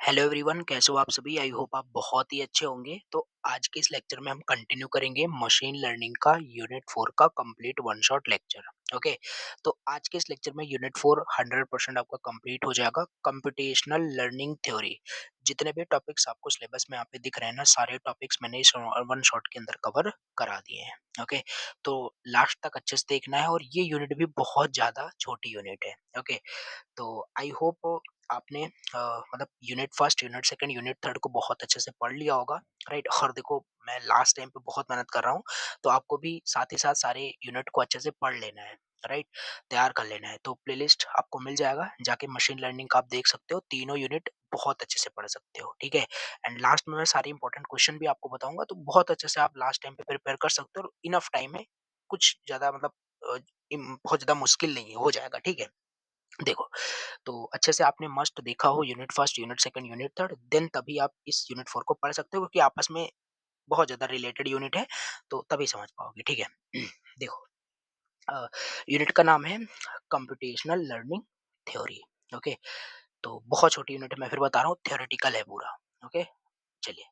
Hello everyone, कैसे हो आप सभी। आई होप आप बहुत ही अच्छे होंगे। तो आज के इस लेक्चर में हम कंटिन्यू करेंगे मशीन लर्निंग का यूनिट 4 का complete one shot lecture. Okay, तो आज के इस लेक्चर में यूनिट 4 100% आपका कंप्लीट हो जाएगा। कंप्यूटेशनल लर्निंग थ्योरी, जितने भी टॉपिक्स आपको सिलेबस में यहाँ पे दिख रहे हैं ना, सारे टॉपिक्स मैंने इस वन शॉट के अंदर कवर करा दिए हैं। ओके, तो लास्ट तक अच्छे से देखना है, और ये यूनिट भी बहुत ज्यादा छोटी यूनिट है। ओके, तो आई होप आपने मतलब unit first, unit second, unit third को बहुत अच्छे से पढ़ लिया होगा। राइट, और देखो मैं लास्ट टाइम पे बहुत मेहनत कर रहा हूँ, तो आपको भी साथ ही साथ सारे यूनिट को अच्छे से पढ़ लेना है। राइट, तैयार कर लेना है। तो प्लेलिस्ट आपको मिल जाएगा, जाके मशीन लर्निंग का आप देख सकते हो, तीनों यूनिट बहुत अच्छे से पढ़ सकते हो। ठीक है, एंड लास्ट में मैं सारे इंपॉर्टेंट क्वेश्चन भी आपको बताऊंगा, तो बहुत अच्छे से आप लास्ट टाइम पे प्रिपेयर कर सकते हो, और इनफ टाइम है। कुछ ज्यादा मतलब बहुत ज्यादा मुश्किल नहीं है, हो जाएगा। ठीक है, देखो, तो अच्छे से आपने मस्ट देखा हो unit first, unit second, unit third, then तभी आप इस यूनिट फोर को पढ़ सकते हो, क्योंकि आपस में बहुत ज्यादा रिलेटेड यूनिट है, तो तभी समझ पाओगे। ठीक है, देखो, यूनिट का नाम है कंप्यूटेशनल लर्निंग थ्योरी। ओके, तो बहुत छोटी यूनिट है, मैं फिर बता रहा हूँ, थ्योरेटिकल है पूरा। ओके, चलिए,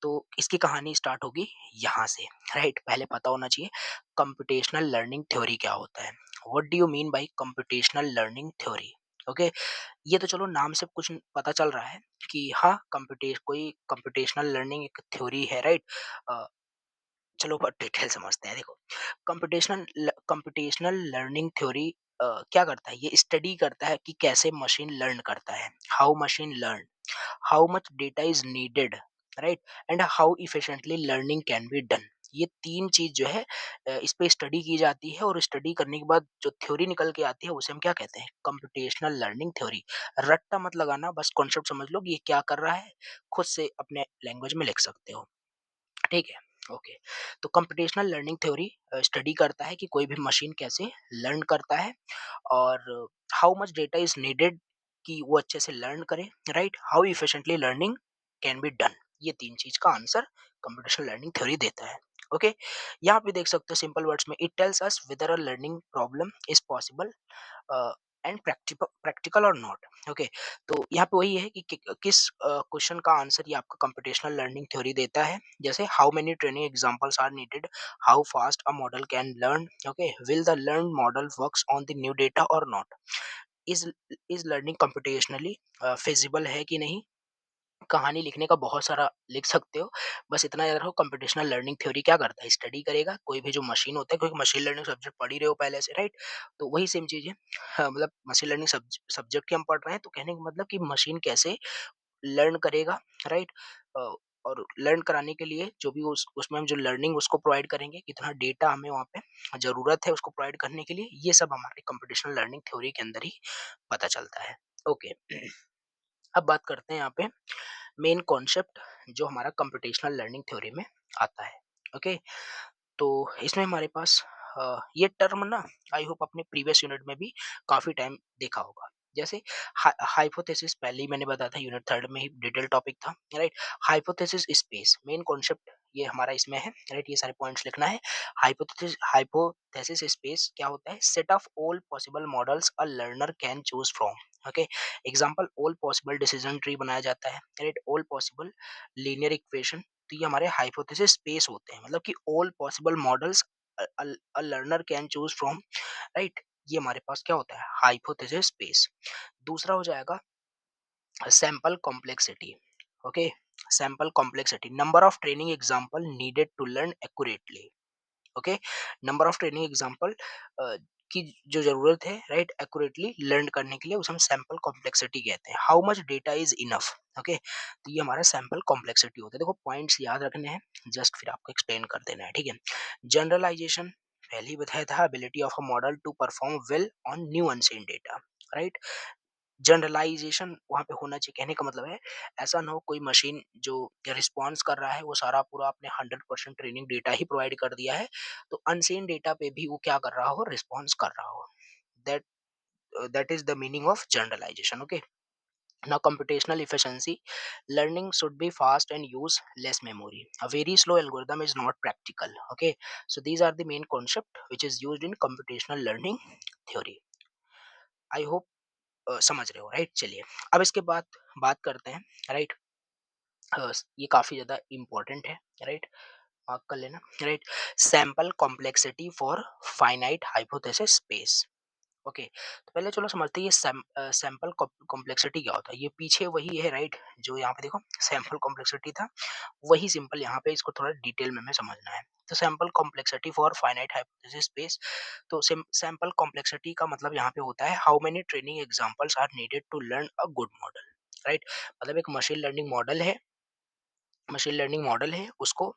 तो इसकी कहानी स्टार्ट होगी यहाँ से। राइट, पहले पता होना चाहिए कंप्यूटेशनल लर्निंग थ्योरी क्या होता है। What do you mean by computational learning theory. Okay, ये तो चलो नाम से कुछ पता चल रहा है कि हाँ, कोई कंप्यूटेशनल लर्निंग एक थ्योरी है। राइट, चलो पर डिटेल समझते हैं। देखो, कंप्यूटेशनल लर्निंग थ्योरी क्या करता है, ये स्टडी करता है कि कैसे मशीन लर्न करता है, how machine learn, how much data is needed, right, and how efficiently learning can be done. ये तीन चीज जो है, इस पे स्टडी की जाती है, और स्टडी करने के बाद जो थ्योरी निकल के आती है उसे हम क्या कहते हैं, कंप्यूटेशनल लर्निंग थ्योरी। रट्टा मत लगाना, बस कॉन्सेप्ट समझ लो कि ये क्या कर रहा है, खुद से अपने लैंग्वेज में लिख सकते हो। ठीक है, ओके, तो कंप्यूटेशनल लर्निंग थ्योरी स्टडी करता है कि कोई भी मशीन कैसे लर्न करता है, और how much data is needed कि वो अच्छे से लर्न करे, right, how efficiently learning can be done. ये तीन चीज का आंसर कंप्यूटेशनल लर्निंग थ्योरी देता है। ओके, यहाँ पे देख सकते हो सिंपल वर्ड्स में, it tells us whether a learning problem is possible and practical और नॉट। ओके, तो यहाँ पे वही है कि किस क्वेश्चन का आंसर ये आपका कंप्यूटेशनल लर्निंग थ्योरी देता है। जैसे how many training examples are needed, how fast a model can learn, okay, will the learn model works on the new data और not, is is learning computationally feasible है कि नहीं। कहानी लिखने का बहुत सारा लिख सकते हो, बस इतना याद रखो, कंप्यूटेशनल लर्निंग थ्योरी क्या करता है, स्टडी करेगा कोई भी जो मशीन होता है, क्योंकि मशीन लर्निंग सब्जेक्ट पढ़ ही रहे हो पहले से। राइट, तो वही सेम चीज है। हाँ, मतलब मशीन लर्निंग सब्जेक्ट की हम पढ़ रहे हैं, तो कहने का मतलब कि मशीन कैसे लर्न करेगा। राइट, और लर्न कराने के लिए जो भी उसमें हम जो लर्निंग उसको प्रोवाइड करेंगे, कितना डेटा हमें वहाँ पे जरूरत है उसको प्रोवाइड करने के लिए, ये सब हमारे कंप्यूटेशनल लर्निंग थ्योरी के अंदर ही पता चलता है। ओके, अब बात करते हैं यहाँ पे मेन कॉन्सेप्ट जो हमारा कंप्यूटेशनल लर्निंग थ्योरी में आता है। ओके, तो इसमें हमारे पास ये टर्म ना, आई होप अपने प्रीवियस यूनिट में भी काफी टाइम देखा होगा। जैसे हाइपोथेसिस, पहले ही मैंने बताया था, यूनिट थर्ड में ही डिटेल टॉपिक था। Right, hypothesis space, main concept ये हमारा इसमें है। राइट, ये सारे पॉइंट्स लिखना है। हाइपोथेसिस स्पेस क्या होता है, set of all possible models a learner can choose from. Okay, example, all possible decision tree बनाया जाता है। Right, all possible linear equation, तो ये हमारे हाइपोथेसिस स्पेस होते हैं, मतलब कि all possible models a learner can choose from. Right, ये हमारे पास क्या होता है, हाइपोथेसिस स्पेस। दूसरा हो जाएगा sample complexity. Okay, sample complexity, number of training example needed to learn accurately. Okay, number of training example की जो जरूरत है, राइट, एक्यूरेटली लर्न करने के लिए, उसे हम सैंपल कॉम्प्लेक्सिटी कहते हैं। How much data is enough. Okay, तो ये हमारा सैंपल कॉम्प्लेक्सिटी होता है। देखो, पॉइंट्स याद रखने हैं, जस्ट फिर आपको एक्सप्लेन कर देना है। ठीक है, जनरलाइजेशन, पहले ही बताया था, ability of a model to perform well on new unseen data. Right, generalization वहाँ पे होना चाहिए, कहने का मतलब है ऐसा ना हो कोई मशीन जो रिस्पॉन्स कर रहा है वो सारा पूरा आपने 100% ट्रेनिंग डेटा ही प्रोवाइड कर दिया है, तो अनसेन डेटा पे भी वो क्या कर रहा हो, रिस्पॉन्स कर रहा हो। That that is the meaning of generalization. Okay, now computational efficiency, learning should be fast and use less memory. A very slow algorithm is not practical. Okay, so these are the main concept which is used in computational learning theory. I hope समझ रहे हो, right? चलिए, अब इसके बाद बात करते हैं, राइट? ये काफ़ी ज़्यादा इम्पोर्टेंट है, राइट? मार्क कर लेना, right? Sample complexity for finite hypothesis space. Okay, तो पहले चलो समझते हैं ये सैंपल कॉम्प्लेक्सिटी क्या होता है। ये पीछे वही है, राइट? जो यहाँ पे देखो सैंपल कॉम्प्लेक्सिटी था, वही सिंपल यहाँ पे, इसको थोड़ा डिटेल में हमें समझना है। तो sample complexity for finite hypothesis space, तो सैंपल कॉम्प्लेक्सिटी का मतलब यहाँ पे होता है how many training examples are needed to learn a good model, right? मतलब एक मशीन लर्निंग मॉडल है, उसको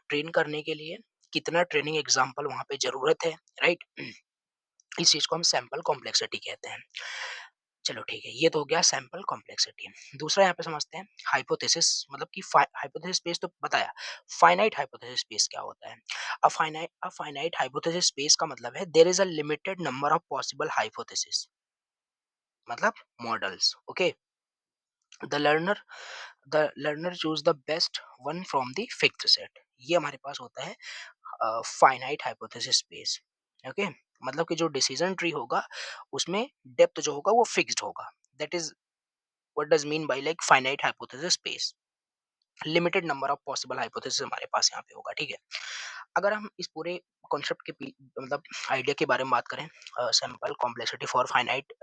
ट्रेन करने के लिए कितना ट्रेनिंग एग्जाम्पल वहाँ पे ज़रूरत है, राइट? इस चीज़ को हम सैंपल कॉम्प्लेक्सिटी कहते हैं। चलो ठीक है, ये तो हो गया सैंपल कॉम्प्लेक्सिटी। दूसरा यहाँ पे समझते हैं हाइपोथेसिस, मतलब कि हाइपोथेसिस स्पेस तो बताया। फाइनाइट हाइपोथेसिस स्पेस क्या होता है? अ फाइनाइट हाइपोथेसिस स्पेस का मतलब है there is a limited number of possible hypothesis, मतलब models, okay? The learner the learner choose the best one from the fixed set. ये हमारे पास होता है फाइनाइट हाइपोथेसिस स्पेस, ओके? मतलब कि जो डिसीजन ट्री होगा उसमें डेप्थ जो होगा वो फिक्स्ड होगा। That is what does mean bye like finite hypothesis space. Limited number of possible hypothesis हमारे पास यहाँ पे होगा, ठीक है? अगर हम इस पूरे कॉन्सेप्ट के मतलब आइडिया के बारे में बात करें, sample complexity for finite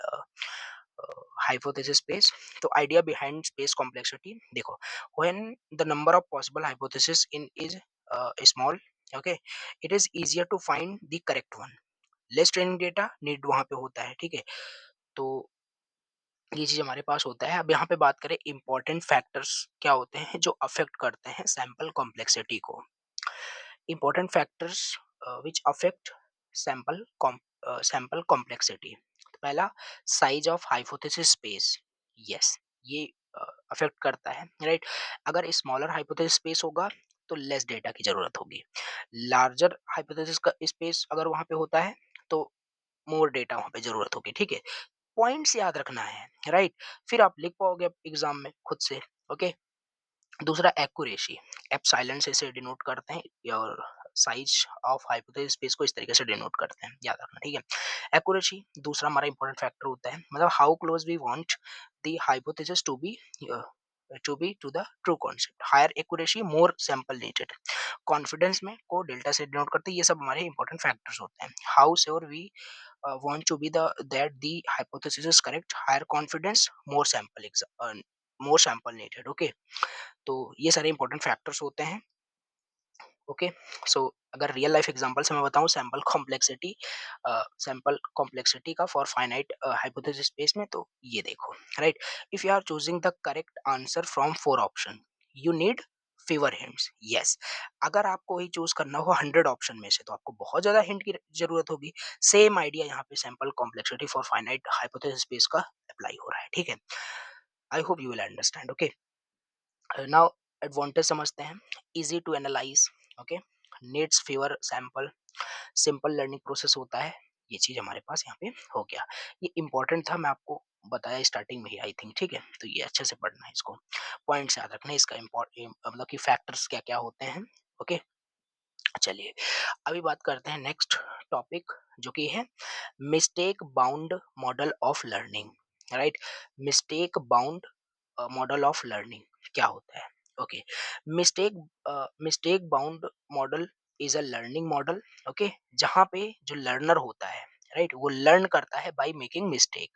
hypothesis space, तो idea behind space complexity देखो, when the number of possible hypothesis in is small, okay, it is easier to find the correct one, less training data need वहाँ पे होता है, ठीक है? तो ये चीज हमारे पास होता है। अब यहाँ पे बात करें इंपॉर्टेंट फैक्टर्स क्या होते हैं जो अफेक्ट करते हैं सैंपल कॉम्प्लेक्सिटी को। important factors which affect sample sample complexity। तो पहला, size of hypothesis space, yes, ये अफेक्ट करता है, राइट? अगर स्मॉलर हाइपोथेसिस स्पेस होगा तो लेस डेटा की जरूरत होगी। लार्जर हाइपोथेसिस का स्पेस अगर वहां पे होता है तो मोर डेटा वहां पे जरूरत होगी, ठीक है? पॉइंट्स याद रखना है, राइट? फिर आप लिख पाओगे एग्जाम में खुद से, ओके? दूसरा, एक्यूरेसी, एप्सिलॉन से इसे डिनोट करते हैं और साइज ऑफ हाइपोथेसिस स्पेस को इस तरीके से डिनोट करते हैं, याद रखना, ठीक है? एक्यूरेसी दूसरा हमारा इंपॉर्टेंट फैक्टर होता है, मतलब how close we want the hypothesis to the true concept. Higher accuracy more sample needed. Confidence में को डेल्टा से डिनोट करते हैं। ये सब हमारे इंपॉर्टेंट फैक्टर्स होते हैं। How sure we want to be the hypothesis is correct, higher confidence, more sample needed, okay? तो ये सारे इंपॉर्टेंट फैक्टर्स होते हैं, ओके? सो अगर रियल लाइफ एग्जांपल से मैं बताऊं सैंपल कॉम्प्लेक्सिटी का फॉर फाइनाइट हाइपोथेसिस स्पेस में, तो ये देखो, right? If you are choosing the correct answer from 4 option, you need fewer hints, yes. अगर आपको ही चूज करना हो 100 ऑप्शन में से तो आपको बहुत ज्यादा हिंट की जरूरत होगी। सेम आइडिया यहाँ पे sample complexity for finite hypothesis space का अप्लाई हो रहा है, ठीक है? I hope you will understand, okay? Now advantage समझते हैं। Easy to analyse, okay? Needs fewer sample, simple learning process होता है। ये चीज हमारे पास यहाँ पे हो गया। ये इंपॉर्टेंट था, मैं आपको बताया स्टार्टिंग में ही, आई थिंक, ठीक है? तो ये अच्छे से पढ़ना है, इसको पॉइंट्स याद रखना है, इसका मतलब कि फैक्टर्स क्या क्या होते हैं, ओके? चलिए, अभी बात करते हैं नेक्स्ट टॉपिक, जो कि है mistake bound model of learning, right? Mistake bound model of learning क्या होता है? Okay, mistake mistake bound model is a learning model, okay? जहाँ पे जो लर्नर होता है, राइट, वो लर्न करता है बाय मेकिंग मिस्टेक।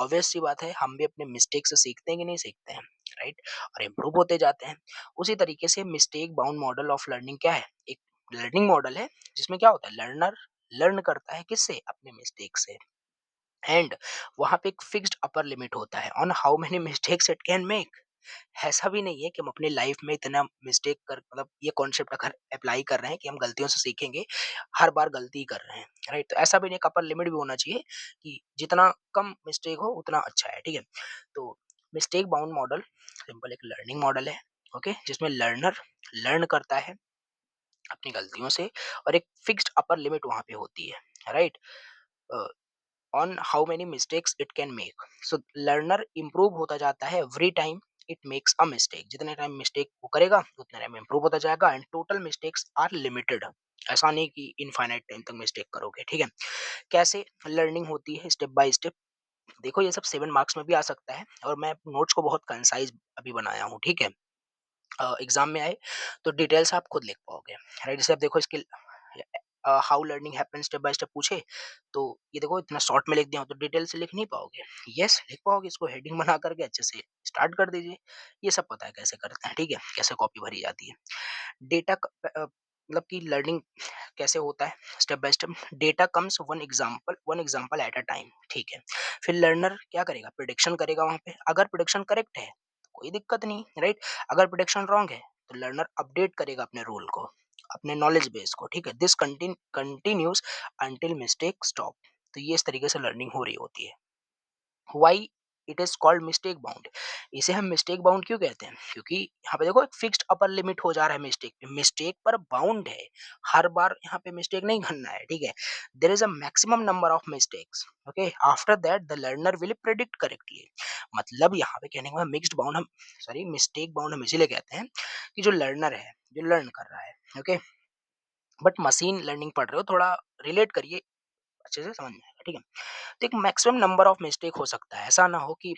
ऑब्वियस सी बात है, हम भी अपने मिस्टेक से सीखते हैं कि नहीं सीखते हैं, राइट? और इम्प्रूव होते जाते हैं। उसी तरीके से mistake bound model of learning क्या है? एक लर्निंग मॉडल है जिसमें क्या होता है, लर्नर लर्न करता है किससे? अपने मिस्टेक से। एंड वहां पे एक फिक्स्ड अपर लिमिट होता है on how many mistakes it can make. ऐसा भी नहीं है कि हम अपनी लाइफ में इतना मिस्टेक कर, मतलब ये कॉन्सेप्ट अगर अप्लाई कर रहे हैं कि हम गलतियों से सीखेंगे, हर बार गलती कर रहे हैं, राइट? तो ऐसा भी नहीं, एक अपर लिमिट भी होना चाहिए कि जितना कम मिस्टेक हो उतना अच्छा है, ठीक है? तो मिस्टेक बाउंड मॉडल सिंपल एक लर्निंग मॉडल है, ओके? जिसमें लर्नर लर्न करता है अपनी गलतियों से और एक फिक्स्ड अपर लिमिट वहां पे होती है, right? On how many mistakes it can make. So learner improve होता जाता है every time it makes a mistake. जितने टाइम मिस्टेक वो करेगा उतने टाइम इम्प्रूव होता जाएगा। And total mistakes are limited. ऐसा नहीं कि इनफाइनाइट टाइम तक मिस्टेक करोगे, ठीक है? कैसे लर्निंग होती है? Step by step. देखो ये सब 7 मार्क्स में भी आ सकता है और मैं नोट्स को बहुत कंसाइज़ अभी बनाया हूँ, ठीक है? एग्ज़ाम में आए तो डिटेल्स आप खुद लिख पाओगे, राइट? जैसे आप देखो इसके how learning happens step by step पूछे, तो ये देखो इतना शॉर्ट में लिख दिया हूँ, तो डिटेल से लिख नहीं पाओगे। यस, लिख पाओगे, इसको हेडिंग बना करके अच्छे से स्टार्ट कर दीजिए। ये सब पता है कैसे करते हैं, ठीक है? कैसे कॉपी भरी जाती है। डेटा मतलब कि लर्निंग कैसे होता है step by step. Data comes one example at a time, ठीक है? फिर लर्नर क्या करेगा, प्रिडिक्शन करेगा वहां पे। अगर प्रिडिक्शन करेक्ट है तो कोई दिक्कत नहीं, राइट? अगर प्रिडिक्शन रॉन्ग है तो लर्नर अपडेट करेगा अपने रूल को, अपने नॉलेज बेस को, ठीक है? This continuous until mistake stop. तो ये इस तरीके से लर्निंग हो रही होती है। Why it is called mistake bound. इसे हम मिस्टेक बाउंड क्यों कहते हैं? क्योंकि यहाँ पे देखो एक फिक्स्ड अपर लिमिट हो जा रहा है मिस्टेक पे, मिस्टेक पर बाउंड है। हर बार यहाँ पे मिस्टेक नहीं करना है, ठीक है? There is a maximum number of mistakes, okay? After that the learner will predict correctly. मतलब यहाँ पे कहने का मिक्स्ड बाउंड हम सॉरी मिस्टेक बाउंड हम इसीलिए कहते हैं कि जो लर्नर है, जो लर्न कर रहा है, ओके? बट मशीन लर्निंग पढ़ रहे हो, थोड़ा रिलेट करिए, अच्छे से समझ में आएगा, ठीक है? तो एक मैक्सिमम नंबर ऑफ मिस्टेक हो सकता है। ऐसा ना हो कि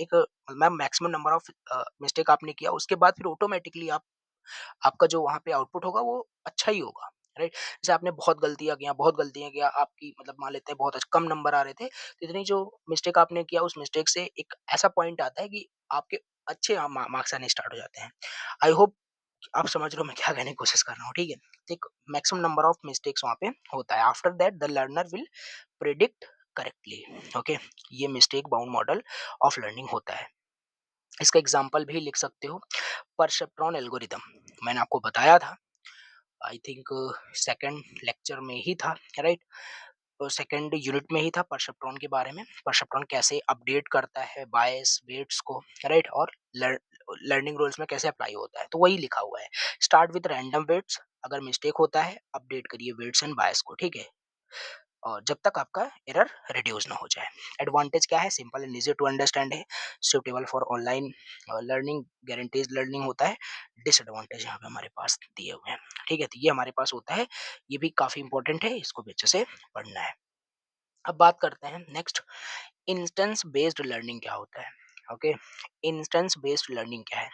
एक ma'am maximum number of mistake आपने किया, उसके बाद फिर ऑटोमेटिकली आपका जो वहाँ पे आउटपुट होगा वो अच्छा ही होगा, राइट? जैसे आपने बहुत गलतियाँ किया, आपकी मतलब मान लेते हैं बहुत कम नंबर आ रहे थे, तो इतनी जो मिस्टेक आपने किया उस मिस्टेक से एक ऐसा पॉइंट आता है कि आपके अच्छे मार्क्स आने स्टार्ट हो जाते हैं। आई होप आप समझ रहे हो मैं क्या कहने की कोशिश कर रहा हूँ, ठीक है? तो एक मैक्सिमम नंबर ऑफ मिस्टेक्स वहाँ पे होता है। After that the learner will predict correctly, okay? ये mistake bound model of learning होता है। इसका एग्जांपल भी लिख सकते हो, परसेप्ट्रॉन एल्गोरिदम। मैंने आपको बताया था, आई थिंक सेकंड लेक्चर में ही था, राइट? तो सेकंड यूनिट में ही था परसेप्ट्रॉन के बारे में। परसेप्ट्रॉन कैसे अपडेट करता है बायस वेट्स को, राइट? और लर्निंग रूल्स में कैसे अप्लाई होता है, तो वही लिखा हुआ है। स्टार्ट विद रैंडम वेट्स, अगर मिस्टेक होता है अपडेट करिए वेट्स एंड बायस को, ठीक है? और जब तक आपका एरर रिड्यूस ना हो जाए। एडवांटेज क्या है? Simple and easy to understand है, suitable for online learning, guarantees learning होता है। डिसएडवांटेज यहाँ पे हमारे पास दिए हुए हैं, ठीक है? तो ये हमारे पास होता है, ये भी काफी इंपॉर्टेंट है, इसको भी अच्छे से पढ़ना है। अब बात करते हैं नेक्स्ट, इंस्टेंस बेस्ड लर्निंग क्या होता है, ओके? इंस्टेंस बेस्ड लर्निंग क्या है?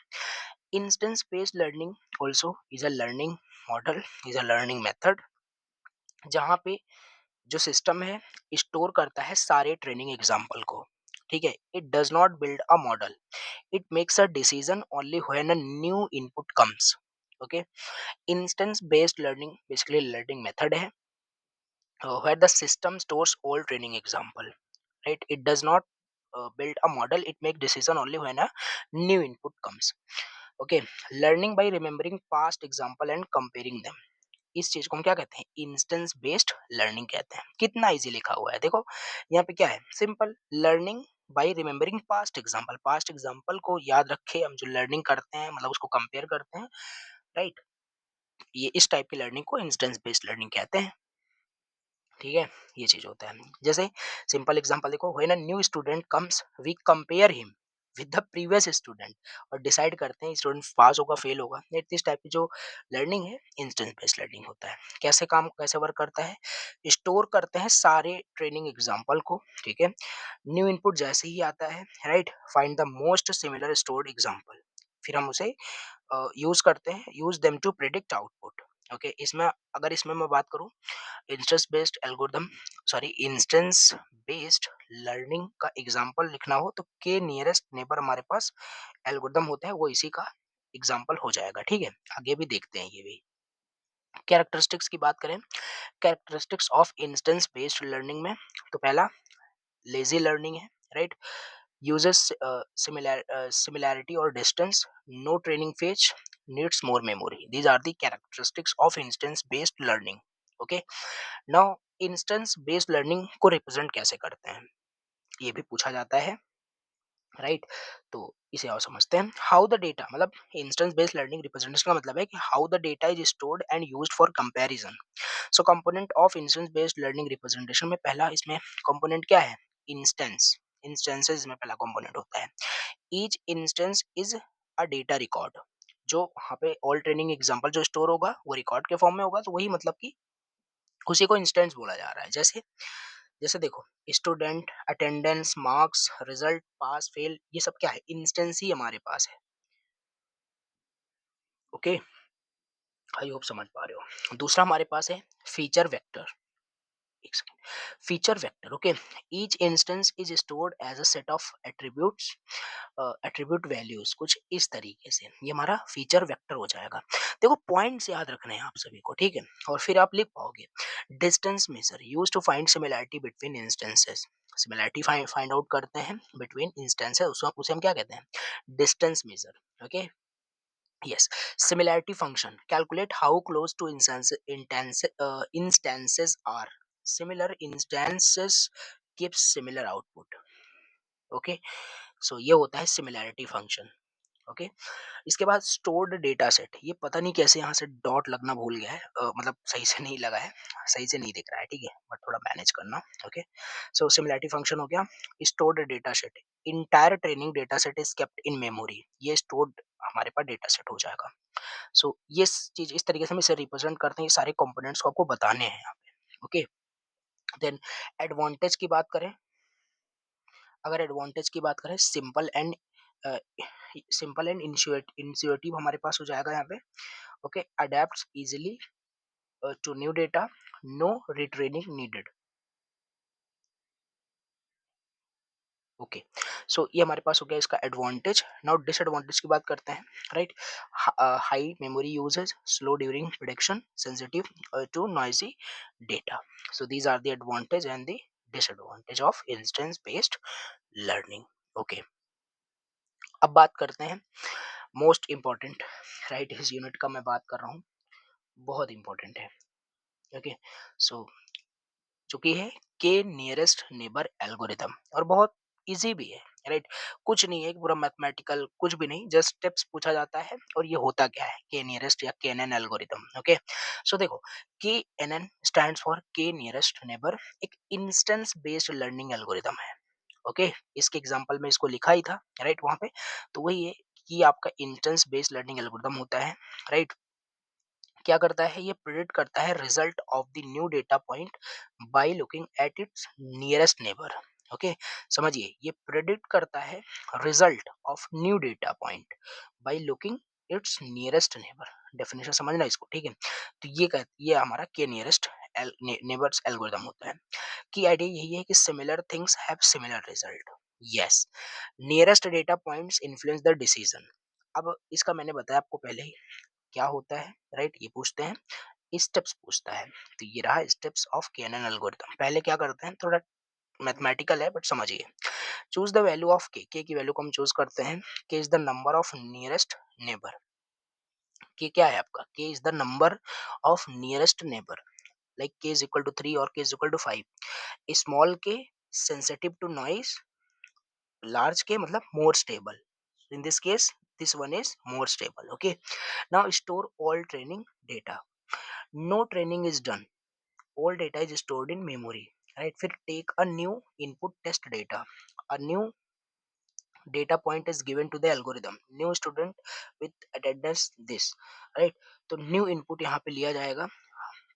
Instance based learning also is a learning model, is a learning method, जहाँ पे जो सिस्टम है स्टोर करता है सारे ट्रेनिंग एग्जाम्पल को, ठीक है? It does not build a model, it makes a decision only when a new input comes, okay? Instance based learning basically learning method है where the system stores all training example, right? It does not build a model, it make decision only when a new input comes, okay? Learning by remembering past example and comparing them, इस चीज को हम क्या कहते हैं? Instance based learning कहते हैं। कितना इजी लिखा हुआ है देखो, यहाँ पे क्या है? Simple, learning by remembering past example को याद रखे हम जो लर्निंग करते हैं, मतलब उसको कंपेयर करते हैं, राइट? ये इस टाइप की लर्निंग को इंस्टेंस बेस्ड लर्निंग कहते हैं, ठीक है? ये चीज होता है। जैसे सिंपल एग्जांपल देखो, when a new student comes we compare him with the previous student और डिसाइड करते हैं स्टूडेंट पास होगा फेल होगा। इस टाइप की जो लर्निंग है इंस्टेंस बेस्ड लर्निंग होता है। कैसे वर्क करता है? स्टोर करते हैं सारे ट्रेनिंग एग्जांपल को, ठीक है? न्यू इनपुट जैसे ही आता है, right, find the most similar stored example, फिर हम उसे यूज करते हैं, use them to predict output, okay? इसमें अगर इसमें मैं बात करूं, इंस्टेंस बेस्ड लर्निंग का एग्जांपल लिखना हो तो के नियरेस्ट नेबर हमारे पास एल्गोरिदम होता है, वो इसी का एग्जांपल हो जाएगा, ठीक है? आगे भी देखते हैं ये भी। कैरेक्टरिस्टिक्स की बात करें, characteristics of instance based learning में तो पहला लेजी लर्निंग है, right? uses similarity or distance, no training phase, needs more memory. These are the characteristics of instance based learning, okay? Now instance based learning को represent कैसे करते हैं, ये भी पूछा जाता है, राइट? तो इसे और समझते हैं। हाउ द डेटा, मतलब इंस्टेंस बेस्ड लर्निंग रिप्रेजेंटेशन का मतलब है कि how the data is stored and used for comparison. So component of instance based learning representation में पहला इसमें कंपोनेंट क्या है? इंस्टेंस, इंस्टेंसेस में पहला कंपोनेंट होता है। Each instance is a data record, जो वहाँ पे ऑल ट्रेनिंग एग्जांपल जो स्टोर होगा वो रिकॉर्ड के फॉर्म में होगा, तो वही मतलब कि उसी को इंस्टेंस बोला जा रहा है। जैसे जैसे देखो, स्टूडेंट, अटेंडेंस, मार्क्स, रिजल्ट, पास, फेल, ये सब क्या है? इंस्टेंस ही हमारे पास है। ओके, आई होप समझ पा रहे हो। दूसरा हमारे पास है फीचर वेक्टर। एक second, feature vector. Okay, each instance is stored as a set of attributes, attribute values, कुछ इस तरीके से ये हमारा फीचर वेक्टर हो जाएगा। देखो, पॉइंट्स याद रखने हैं आप सभी को, ठीक है, और फिर आप लिख पाओगे। Distance measure use to find similarity between instances. Similarity find out करते हैं बिटवीन इंस्टेंसेस, उसे हम क्या कहते हैं? Distance measure. Okay, yes. Similarity function calculate how close to instances are. Similar instances gives similar output. Okay, so ये होता है सिमिलैरिटी फंक्शन। ओके, इसके बाद स्टोर्ड डेटा सेट। ये पता नहीं कैसे यहाँ से डॉट लगना भूल गया है, मतलब सही से नहीं लगा है, सही से नहीं दिख रहा है, ठीक है, बट थोड़ा मैनेज करना। ओके, सो सिमिलैरिटी फंक्शन हो गया। Stored data set, entire training data set is kept in memory, ये स्टोर्ड हमारे पास डेटा सेट हो जाएगा। सो ये चीज इस तरीके से हम इसे रिप्रेजेंट करते हैं, ये सारे कंपोनेंट्स को आपको बताने हैं यहाँ पे। ओके, देन एडवांटेज की बात करें, अगर एडवांटेज की बात करें, सिंपल एंड इंट्यूटिव हमारे पास हो जाएगा यहाँ पे। Okay, adapt easily to new data, no retraining needed. Okay, so ये हमारे पास हो गया इसका एडवांटेज। नाउ डिसएडवांटेज की बात करते हैं, right. High memory usage, slow during prediction, sensitive to noisy data. So these are the advantage and the disadvantage of instance based learning. Okay, अब बात करते हैं मोस्ट इम्पॉर्टेंट, राइट, इस यूनिट का मैं बात कर रहा हूँ, बहुत इंपॉर्टेंट है। ओके, सो चुकी है के नियरेस्ट नेबर एल्गोरिथम, और बहुत इजी भी है, राइट। कुछ नहीं है, पूरा मैथमेटिकल कुछ भी नहीं, जस्ट स्टेप्स पूछा जाता है और ये होता क्या है, के नियरेस्ट या के एन एन एल्गोरिथम। ओके, सो देखो, के एन एन स्टैंड फॉर के नियरेस्ट नेबर, एक इंस्टेंस बेस्ड लर्निंग एल्गोरिथम है। ओके, इसके एग्जांपल में इसको लिखा ही था, राइट, वहां पे। तो वही है कि आपका इंस्टेंस बेस्ड लर्निंग एल्गोरिथम होता है, राइट। क्या करता है, ये प्रिडिक्ट करता है result of the new data point by looking at its nearest neighbour. Okay, समझिए, ये प्रिडिक्ट करता है result of new data point by looking it's nearest neighbour. Definition समझना इसको, ठीक है। तो ये हमारा के नियरेस्ट नेबर्स एल्गोरिथम होता है। की आइडिया यही है कि similar things have similar result. Yes, nearest data points influence the decision. अब इसका मैंने बताया आपको पहले ही क्या होता है, राइट। ये पूछते हैं, स्टेप्स पूछता है, तो ये रहा स्टेप्स ऑफ केएनएन एल्गोरिथम। पहले क्या करते हैं, थोड़ा मैथमेटिकल है बट समझिए। चूज द वैल्यू ऑफ के की वैल्यू को हम चूज करते हैं। के is the number of nearest neighbour. के क्या है आपका, के is the number of nearest neighbour, like के इज इक्वल टू 3 और के इज इक्वल टू 5। स्मॉल के सेंसिटिव टू नॉइज, लार्ज के मतलब more stable. In this case, this one is more stable. Okay, now store all training data. No training is done, all data is stored in memory, right. फिर take a new input test data, a new data point is given to the algorithm, new student with attendance this, right। तो new input यहाँ पे लिया जाएगा।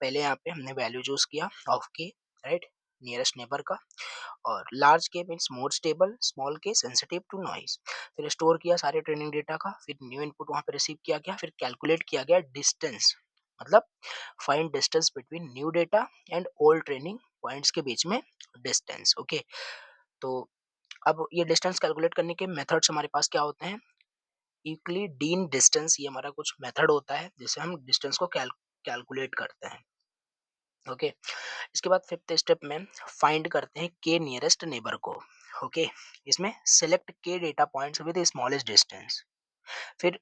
पहले यहाँ पे हमने वैल्यू चूज किया ऑफ के, राइट, नियरेस्ट नेबर का। और लार्ज के मीन्स मोर स्टेबल, स्मॉल के सेंसिटिव टू नॉइज। फिर स्टोर किया सारे ट्रेनिंग डेटा का, फिर न्यू इनपुट वहां पे रिसीव किया गया, फिर कैलकुलेट किया गया डिस्टेंस, मतलब find distance between new data and old training points के बीच में डिस्टेंस। ओके, तो अब ये डिस्टेंस कैलकुलेट करने के मेथड्स हमारे पास क्या होते हैं? यूक्लिडियन डिस्टेंस, ये हमारा कुछ मेथड होता है जिससे हम डिस्टेंस को कैलकुलेट करते हैं। ओके, इसके बाद फिफ्थ स्टेप में फाइंड करते हैं के नियरेस्ट नेबर को। ओके, इसमें select K data points with smallest distance. फिर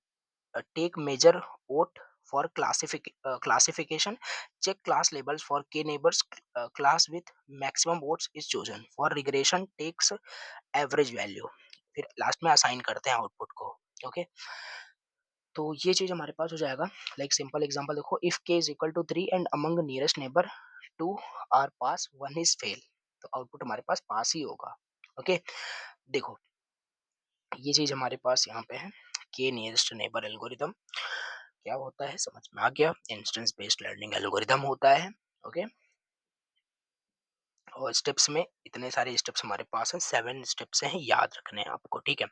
take major vote for classification, check class labels for k neighbors, class with maximum votes is chosen, for regression takes average value। फिर last में assign करते हैं output को। Okay, तो ये चीज हमारे पास हो जाएगा। लाइक सिंपल एग्जांपल देखो, if K is equal to 3 and among nearest neighbour 2 are pass 1 is fail, तो आउटपुट हमारे पास पास ही होगा। ओके, देखो, ये चीज हमारे पास यहाँ पे है, के नियरेस्ट नेबर एल्गोरिथम क्या होता है समझ में आ गया। इंस्टेंस बेस्ड लर्निंग एल्गोरिथम होता है। ओके, और स्टेप्स में इतने सारे स्टेप्स हमारे पास हैं, 7 स्टेप्स हैं, याद रखने हैं आपको, ठीक है।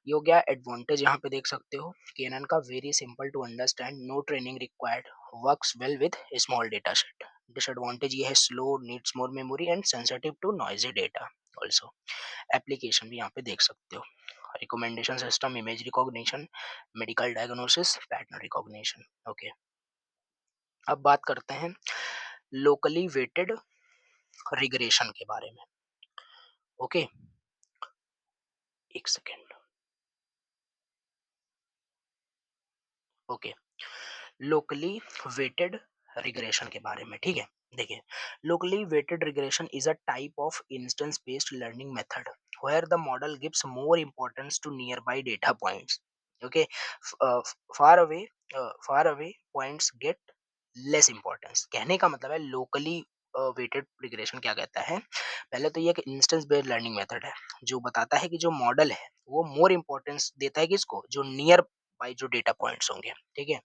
ये हो गया एडवांटेज, यहाँ पे देख सकते हो केनन का, very simple to understand, no training required, works well with small data set. Disadvantage ये है, slow, needs more memory and sensitive to noisy data also. Application भी यहाँ पे देख सकते हो, recommendation system, image recognition, medical diagnosis, pattern recognition. Okay, अब बात करते हैं लोकली वेटेड रिग्रेशन के बारे में। ओके, एक second. Okay, locally weighted regression के बारे में, ठीक है। देखिए, locally weighted regression is a type of instance based learning method where the model gives more importance to nearby data points. Okay, far away far away points get less importance. कहने का मतलब है locally weighted regression क्या कहता है, पहले तो ये एक इंस्टेंस बेस्ड लर्निंग मेथड है जो बताता है कि जो मॉडल है वो मोर इंपॉर्टेंस देता है किसको, जो नियर बाई जो डेटा पॉइंट्स होंगे, ठीक है,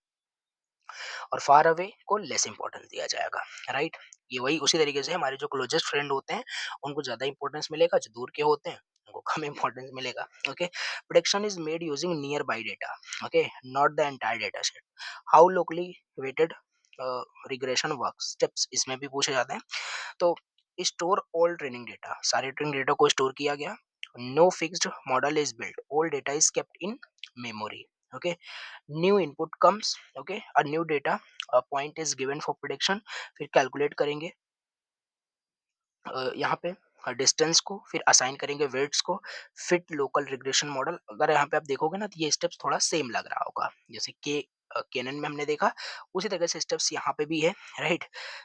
और फार अवे को लेस इंपॉर्टेंस दिया जाएगा, राइट। ये वही उसी तरीके से हमारे जो क्लोजेस्ट फ्रेंड होते हैं उनको ज्यादा इंपॉर्टेंस मिलेगा, जो दूर के होते हैं उनको कम इंपॉर्टेंस मिलेगा। Okay, prediction is made using nearby data, okay, not the entire data set. How locally weighted regression work, steps इसमें भी पूछे जाते हैं। तो स्टोर ऑल ट्रेनिंग डेटा, सारे ट्रेनिंग डेटा को स्टोर किया गया। No fixed model is built, all data is kept in memory. Okay, new input comes, okay, a new data point is given for prediction, फिर calculate करेंगे यहाँ पे distance को, फिर असाइन करेंगे वेट्स को, फिट लोकल रिग्रेशन मॉडल। अगर यहाँ पे आप देखोगे ना तो ये स्टेप्स थोड़ा सेम लग रहा होगा, जैसे के केनन में हमने देखा उसी तरह से स्टेप्स यहाँ पे भी है, राइट।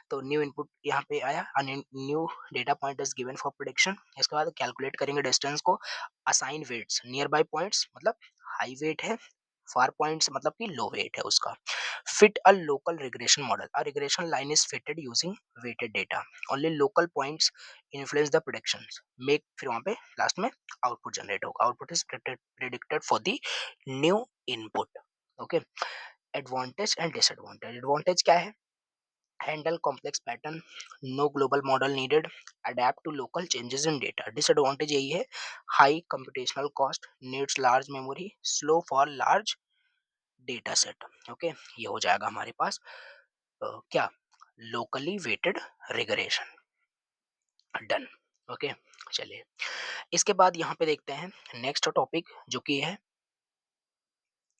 तो न्यू इनपुट यहाँ पे आया, new data point is given for prediction, इसके बाद कैलकुलेट करेंगे डिस्टेंस को, assign weights, nearby points मतलब हाई वेट है, फार पॉइंट्स मतलब कि लो वेट है उसका। Fit a local regression model, a regression line is fitted using weighted data, only local points influence the predictions, make, फिर वहां पे last में आउटपुट जनरेट होगा, output is predicted for the new input. Okay, advantage and disadvantage. Advantage क्या है, handle complex pattern, no global model needed, adapt to local changes in data. Disadvantage यही है, high computational cost, needs large memory, slow for large data set. Okay, ये हो जाएगा हमारे पास क्या, locally weighted regression, done. Okay, चलिए इसके बाद यहाँ पे देखते हैं नेक्स्ट टॉपिक जो कि है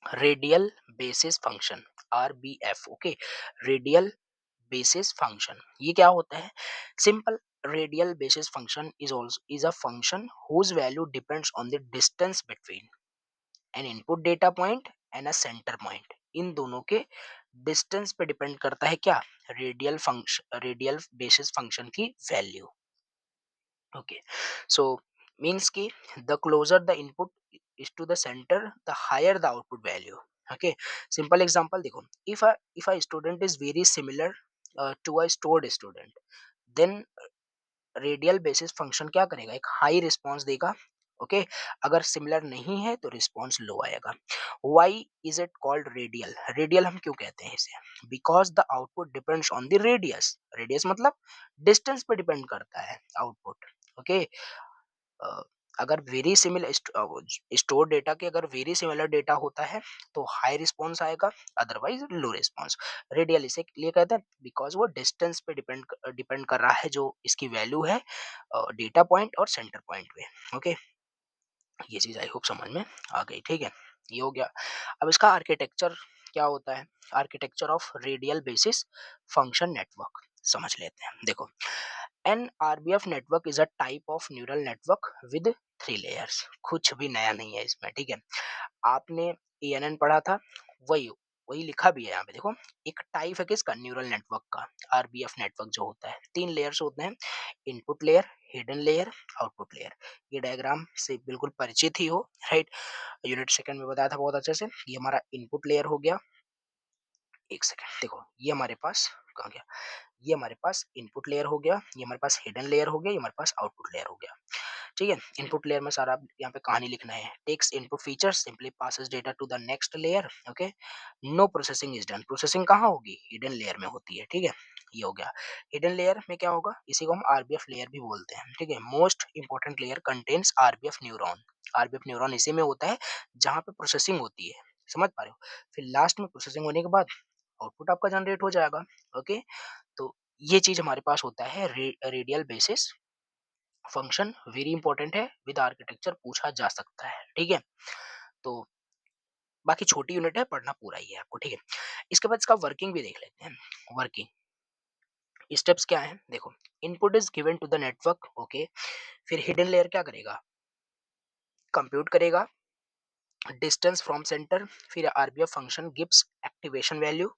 radial basis function, RBF। Okay, radial basis function ये क्या होता है, simple, radial basis function is a function whose value depends on the distance between an input data point and a centre point. इन दोनों के डिस्टेंस पे depend करता है क्या, रेडियल बेसिस फंक्शन की वैल्यू। ओके, सो मीन्स कि the closer the input is to the center, the higher the output value. Okay, simple example देखो, if a student is very similar to a stored student, then radial basis function क्या करेगा, एक high response देगा। Okay, अगर similar नहीं है तो response low आएगा। Why is it called radial, radial हम क्यों कहते हैं इसे, because the output depends on the radius, radius मतलब डिस्टेंस पे डिपेंड करता है आउटपुट। ओके, अगर वेरी सिमिलर स्टोर डेटा के अगर वेरी सिमिलर डेटा होता है तो हाई रिस्पॉन्स आएगा, अदरवाइज लो रिस्पॉन्स। रेडियल इसे लिए कहते हैं बिकॉज वो डिस्टेंस पे डिपेंड डिपेंड कर रहा है, जो इसकी वैल्यू है डेटा पॉइंट और सेंटर पॉइंट पे। ओके, ये चीज आई होप समझ में आ गई, ठीक है, ये हो गया। अब इसका आर्किटेक्चर क्या होता है, architecture of radial basis function network समझ लेते हैं। देखो, an RBF network is a type of neural network with 3 layers, कुछ भी नया नहीं है इसमें, ठीक है। आपने एएनएन पढ़ा था, वही वही लिखा भी है यहाँ पे देखो, एक टाइप है किसका, न्यूरल नेटवर्क का। आरबीएफ नेटवर्क जो होता है 3 लेयर्स होते हैं, input layer, hidden layer, output layer. ये डायग्राम से बिल्कुल परिचित ही हो, राइट, यूनिट सेकंड में बताया था बहुत अच्छे से। ये हमारा इनपुट लेयर हो गया, एक सेकंड देखो, ये हमारे पास कहाँ गया, ये हमारे पास इनपुट लेयर हो गया, ये हमारे पास हिडन लेयर हो गया, ये हमारे पास आउटपुट लेयर हो गया, ठीक है। इनपुट लेयर में सारा यहाँ पे कहानी लिखना है, takes input features, simply passes data to the next layer. Okay, no processing is done, processing कहाँ होगी, हिडन लेयर में होती है, ठीक है। ये हो गया। हिडन लेयर में क्या होगा, इसी को हम आरबीएफ लेयर भी बोलते हैं, ठीक है। Most important layer contains RBF neuron. RBF neuron इसी में होता है जहाँ पे प्रोसेसिंग होती है, समझ पा रहे हो। फिर लास्ट में प्रोसेसिंग होने के बाद आउटपुट आपका जनरेट हो जाएगा। ओके, तो ये चीज हमारे पास होता है radial basis function. Very important है, विद आर्किटेक्चर पूछा जा सकता है, ठीक है। तो बाकी छोटी यूनिट है, पढ़ना पूरा ही है आपको, ठीक है। इसके बाद इसका वर्किंग भी देख लेते हैं। वर्किंग स्टेप्स क्या हैं, देखो। Input is given to the network, okay. फिर हिडन लेयर क्या करेगा, कंप्यूट करेगा डिस्टेंस फ्रॉम सेंटर। फिर RBF function gives activation value.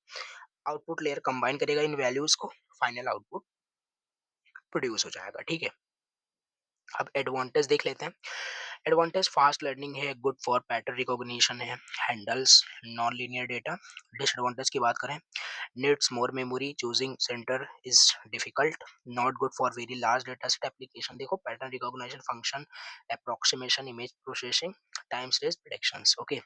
Output layer combine करेगा इन वैल्यूज को, फाइनल आउटपुट प्रोड्यूस हो जाएगा, ठीक है। अब एडवांटेज देख लेते हैं। एडवांटेज फास्ट लर्निंग है, गुड फॉर पैटर्न रिकॉग्निशन है, handles non linear data. Disadvantage की बात करें, needs more memory, choosing centre is difficult, not good for very large data set application. देखो, pattern recognition function, approximation, image processing, time series predictions, okay.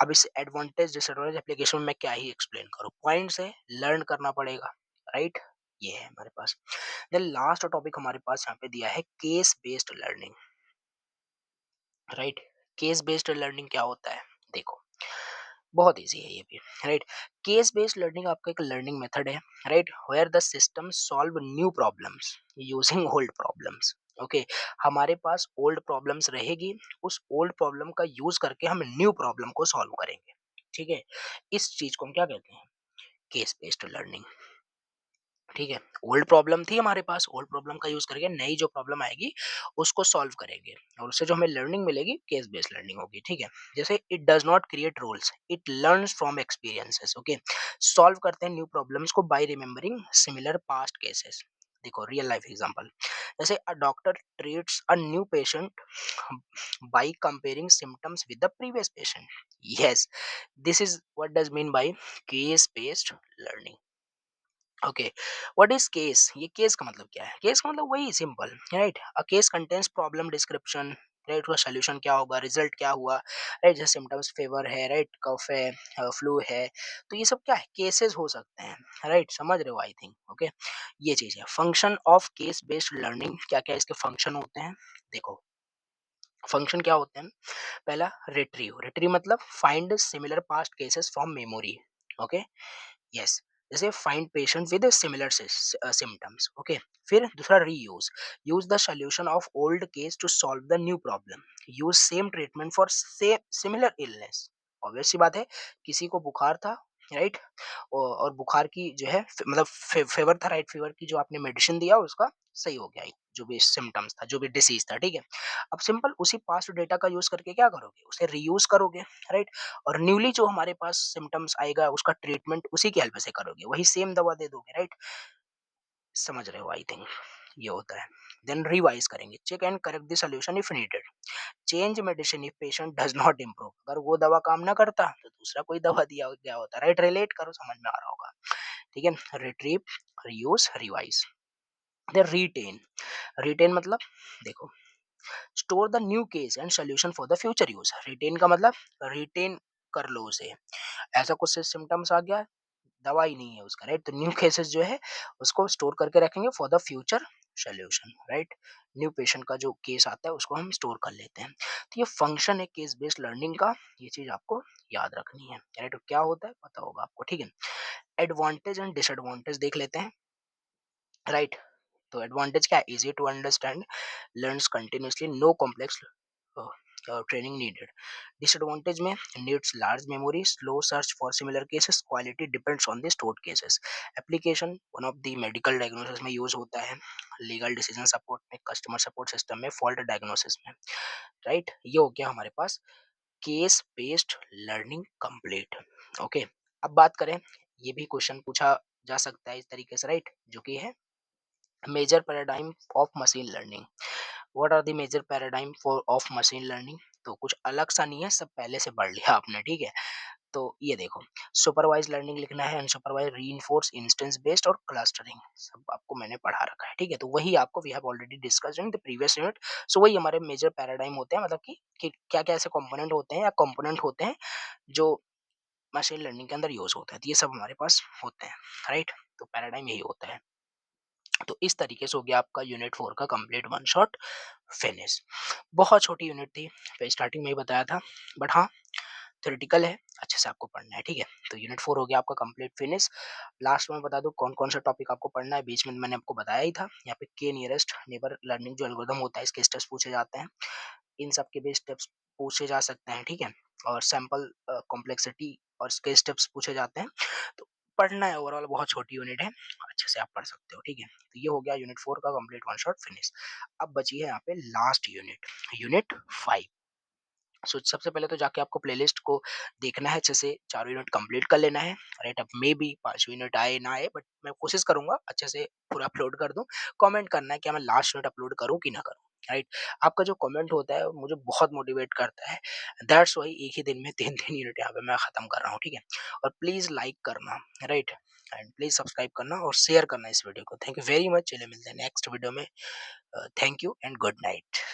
अब इस advantage disadvantage application में मैं क्या ही एक्सप्लेन करूँ, पॉइंट से लर्न करना पड़ेगा, राइट। ये है हमारे पास। देन लास्ट टॉपिक हमारे पास यहाँ पे दिया है case based learning, right. Case based learning क्या होता है, देखो, बहुत इजी है ये भी, राइट। केस बेस्ड लर्निंग आपका एक लर्निंग मेथड है, right, where the system solve new problems using old problems, okay. हमारे पास ओल्ड प्रॉब्लम्स रहेगी, उस ओल्ड प्रॉब्लम का यूज करके हम न्यू प्रॉब्लम को सॉल्व करेंगे, ठीक है। इस चीज को हम क्या कहते हैं, केस बेस्ड लर्निंग, ठीक है। ओल्ड प्रॉब्लम थी हमारे पास, ओल्ड प्रॉब्लम का यूज करके नई जो प्रॉब्लम आएगी उसको सॉल्व करेंगे, और उससे जो हमें लर्निंग मिलेगी केस बेस्ड लर्निंग होगी, ठीक है। जैसे it does not create rules, it learns from experiences, okay. Solve करते हैं न्यू प्रॉब्लम्स को by remembering similar past cases. देखो, रियल लाइफ एग्जांपल, जैसे a doctor treats a new patient by comparing symptoms with the previous patient. Yes, this is what does mean by case based learning, okay. What is case, ये case का मतलब क्या है, case का मतलब वही simple, right. A case contains problem description, right, उसका solution क्या होगा, रिजल्ट क्या हुआ, राइट। जैसे सिम्टम्स फीवर है, राइट, कफ है, फ्लू है, तो ये सब क्या है, केसेस हो सकते हैं, राइट, समझ रहे हो आई थिंक, ओके। ये चीज है function of case based learning, क्या क्या इसके फंक्शन होते हैं, देखो। फंक्शन क्या होते हैं, पहला रिट्रीव, रिट्रीव मतलब find similar past cases from memory, okay. Yes, जैसे find patient with similar symptoms, okay. फिर दूसरा reuse, use the solution of old case to solve the new problem, use same treatment for similar illness. Obvious सी बात है, किसी को बुखार था, राइट, और बुखार की जो है मतलब फेवर था, राइट, फीवर की जो आपने मेडिसिन दिया उसका सही हो गया, जो भी सिम्टम्स था, जो भी डिसीज था, ठीक है। अब सिंपल उसी पास्ट डेटा का यूज करके क्या करोगे, उसे रीयूज करोगे, राइट। और न्यूली जो हमारे पास सिम्टम्स आएगा उसका ट्रीटमेंट उसी की हेल्प से करोगे, वही सेम दवा दे दोगे, राइट। समझ रहे हो आई थिंक, ये होता है। देन रिवाइज करेंगे, check and correct the solution if needed, change medicine if patient does not improve, अगर वो दवा काम ना करता तो दूसरा कोई दवा दिया गया होता, राइट। रिलेट करो, समझ में आ रहा होगा, ठीक है। Retrieve, reuse, revise. Then retain, retain मतलब, देखो, store the new case and solution for the future use. Retain का मतलब रिटेन कर लो उसे, ऐसा कुछ सिम्टम्स आ गया, दवा ही नहीं है उसका, राइट, तो न्यू केसेस जो है उसको स्टोर करके रखेंगे for the future solution, right. New patient का जो केस आता है उसको हम स्टोर कर लेते हैं, तो ये फंक्शन है केस बेस्ड लर्निंग का, ये चीज आपको याद रखनी है, राइट। तो क्या होता है पता होगा आपको, ठीक है। एडवांटेज एंड डिसएडवांटेज देख लेते हैं, राइट। तो एडवांटेज क्या है, easy to understand, learns continuously, no complex training needed. Disadvantage में, needs large memory, slow search for similar cases, quality depends on the stored cases. Application one of the medical diagnosis में use होता है, legal decision support में, customer support system में, fault diagnosis में, right. ये हो गया हमारे पास case based learning complete, okay. अब बात करें, ये भी क्वेश्चन पूछा जा सकता है इस तरीके से, राइट, जो कि है major paradigm of machine learning. What are the major paradigm for of machine learning, तो कुछ अलग सा नहीं है, सब पहले से पढ़ लिया आपने, ठीक है। तो ये देखो, सुपरवाइज लर्निंग लिखना है, अनसुपरवाइज, रीइंफोर्स, इंस्टेंस बेस्ड और क्लस्टरिंग, सब आपको मैंने पढ़ा रखा है, ठीक है। तो वही आपको we have already discussed in the previous unit, so वही हमारे मेजर पैराडाइम होते हैं, मतलब कि क्या क्या ऐसे कंपोनेंट होते हैं या कंपोनेंट होते हैं जो मशीन लर्निंग के अंदर यूज होते हैं, तो ये सब हमारे पास होते हैं, राइट। तो पैराडाइम यही होता है। तो इस तरीके से हो गया आपका यूनिट 4 का कंप्लीट वन शॉट फिनिश। बहुत छोटी यूनिट थी, तो स्टार्टिंग में ही बताया था, बट हाँ, थ्योरेटिकल है, अच्छे से आपको पढ़ना है, ठीक है? तो यूनिट 4 हो गया आपका कंप्लीट फिनिश। लास्ट में बता दूँ कौन-कौन सा टॉपिक आपको पढ़ना है, बीच में मैंने आपको बताया ही था। यहाँ पे के नियरेस्ट नेबर लर्निंग जो एल्गोरिथम होता है, इसके स्टेप्स पूछे जाते हैं। इन सब के भी स्टेप्स पूछे जा सकते हैं, ठीक है? और सैंपल कॉम्प्लेक्सिटी और इसके स्टेप्स पूछे जाते हैं। तो पढ़ना है, ओवरऑल बहुत छोटी यूनिट है, अच्छे से आप पढ़ सकते हो, ठीक है? तो ये हो गया यूनिट 4 का कंप्लीट वन शॉट फिनिश। अब बची है यहाँ पे लास्ट यूनिट, यूनिट 5। सबसे पहले तो जाके आपको प्लेलिस्ट को देखना है, अच्छे से चारों यूनिट कंप्लीट कर लेना है, राइट? अब मे बी 5 यूनिट आए ना आए, बट मैं कोशिश करूंगा अच्छे से पूरा अपलोड कर दूं। कमेंट करना है कि मैं लास्ट यूनिट अपलोड करूं कि ना करूं, राइट? आपका जो कमेंट होता है वो मुझे बहुत मोटिवेट करता है। दैट्स वाई एक ही दिन में 3-3 यूनिट यहाँ पे मैं खत्म कर रहा हूँ, ठीक है? और प्लीज लाइक करना, राइट? एंड प्लीज सब्सक्राइब करना और शेयर करना इस वीडियो को। Thank you very much. चलिए मिलते हैं नेक्स्ट वीडियो में। Thank you and good night.